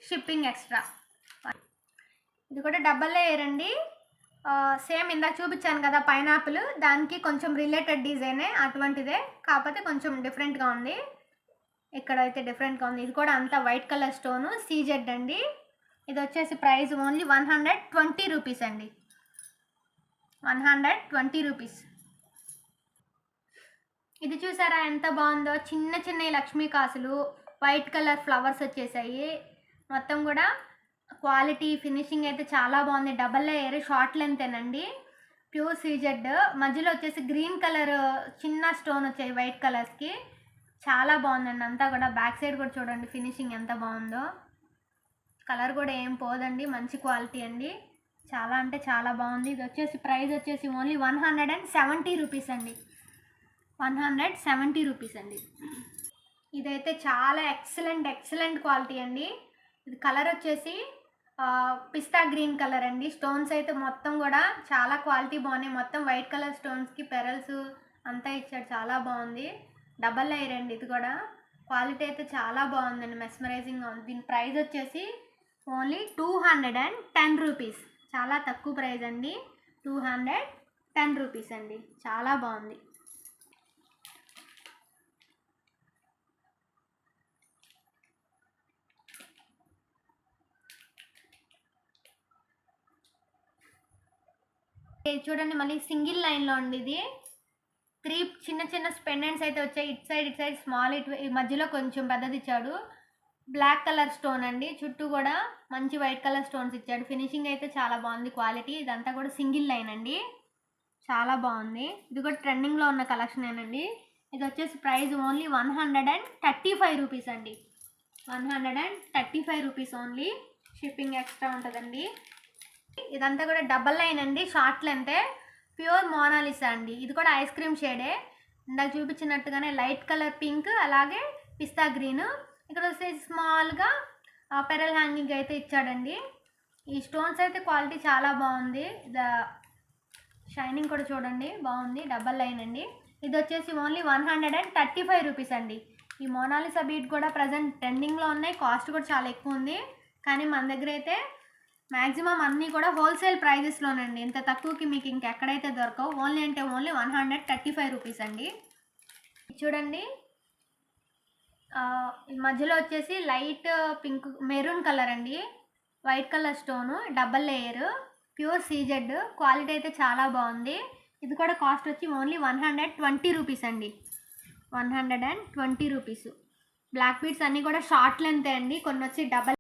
Shipping extra. ఇది కూడా double layer అండి. సేమ్ ఇందాక చూపించాను కదా పైనాపిల్, దానికి కొంచెం రిలేటెడ్ డిజైనే, అటువంటిదే, కాకపోతే కొంచెం డిఫరెంట్గా ఉంది. ఇక్కడైతే డిఫరెంట్గా ఉంది. ఇది కూడా అంతా వైట్ కలర్ స్టోను, సీజెడ్ అండి. ఇది వచ్చేసి ప్రైస్ ఓన్లీ 120 రూపీస్ అండి. 120 రూపీస్. ఇది చూసారా ఎంత బాగుందో, చిన్న చిన్న లక్ష్మీ కాసులు, వైట్ కలర్ ఫ్లవర్స్ వచ్చేసాయి. మొత్తం కూడా క్వాలిటీ ఫినిషింగ్ అయితే చాలా బాగుంది. డబల్ లేయర్, షార్ట్ లెంతేనండి, ప్యూర్ సీజెడ్. మధ్యలో వచ్చేసి గ్రీన్ కలర్ చిన్న స్టోన్ వచ్చాయి వైట్ కలర్స్కి. చాలా బాగుందండి అంతా కూడా. బ్యాక్ సైడ్ కూడా చూడండి ఫినిషింగ్ ఎంత బాగుందో. కలర్ కూడా ఏం పోదండి, మంచి క్వాలిటీ అండి. చాలా అంటే చాలా బాగుంది. ఇది వచ్చేసి ప్రైస్ వచ్చేసి ఓన్లీ 170 రూపీస్ అండి. 170 రూపీస్ అండి. ఇదైతే చాలా ఎక్సలెంట్ క్వాలిటీ అండి. ఇది కలర్ వచ్చేసి పిస్తా గ్రీన్ కలర్ అండి. స్టోన్స్ అయితే మొత్తం కూడా చాలా క్వాలిటీ బాగున్నాయి. మొత్తం వైట్ కలర్ స్టోన్స్కి పెరల్స్ అంతా ఇచ్చాడు, చాలా బాగుంది. డబల్ లేయర్ అండి. ఇది కూడా క్వాలిటీ అయితే చాలా బాగుందండి, మెస్మరైజింగ్గా ఉంది. దీని ప్రైస్ వచ్చేసి ఓన్లీ 210 రూపీస్. చాలా తక్కువ ప్రైస్ అండి, 210 రూపీస్ అండి. చాలా బాగుంది. చూడండి మళ్ళీ సింగిల్ లైన్లో అండి. ఇది 3 చిన్న చిన్న పెండెంట్స్ అయితే వచ్చాయి. ఇటు సైడ్ స్మాల్, ఇటు మధ్యలో కొంచెం పెద్దది ఇచ్చాడు. బ్లాక్ కలర్ స్టోన్ అండి, చుట్టూ కూడా మంచి వైట్ కలర్ స్టోన్స్ ఇచ్చాడు. ఫినిషింగ్ అయితే చాలా బాగుంది, క్వాలిటీ. ఇదంతా కూడా సింగిల్ లైన్ అండి, చాలా బాగుంది. ఇది కూడా ట్రెండింగ్లో ఉన్న కలెక్షనేనండి. ఇది వచ్చేసి ప్రైస్ ఓన్లీ 135 రూపీస్ అండి. 135 రూపీస్ ఓన్లీ. షిప్పింగ్ ఎక్స్ట్రా ఉంటుందండి. ఇదంతా కూడా డబల్ లైన్ అండి, షార్ట్ లెంతే, ప్యూర్ మోనాలిసా అండి. ఇది కూడా ఐస్ క్రీమ్ షేడే, ఇందాక చూపించినట్టుగానే లైట్ కలర్ పింక్, అలాగే పిస్తా గ్రీన్. ఇక్కడ వచ్చేసి స్మాల్గా పెరల్ హ్యాంగింగ్ అయితే ఇచ్చాడండి. ఈ స్టోన్స్ అయితే క్వాలిటీ చాలా బాగుంది. షైనింగ్ కూడా చూడండి బాగుంది. డబల్ లైన్ అండి. ఇది వచ్చేసి ఓన్లీ 135 రూపీస్ అండి. ఈ మోనాలిసా బీట్ కూడా ప్రజెంట్ ట్రెండింగ్లో ఉన్నాయి, కాస్ట్ కూడా చాలా ఎక్కువ ఉంది. కానీ మన దగ్గర అయితే మ్యాక్సిమం అన్నీ కూడా హోల్సేల్ ప్రైజెస్లోనండి. ఇంత తక్కువకి మీకు ఇంకెక్కడైతే దొరకవు. ఓన్లీ అంటే ఓన్లీ 135 రూపీస్ అండి. చూడండి ఈ మధ్యలో వచ్చేసి లైట్ పింక్ మెరూన్ కలర్ అండి, white colour stone, double layer, pure CZ. Quality అయితే చాలా బాగుంది. ఇది కూడా కాస్ట్ వచ్చి ఓన్లీ 120 రూపీస్ అండి. 120 రూపీస్. బ్లాక్ బీడ్స్ అన్నీ కూడా షార్ట్ లెంతే అండి, కొన్ని వచ్చి డబల్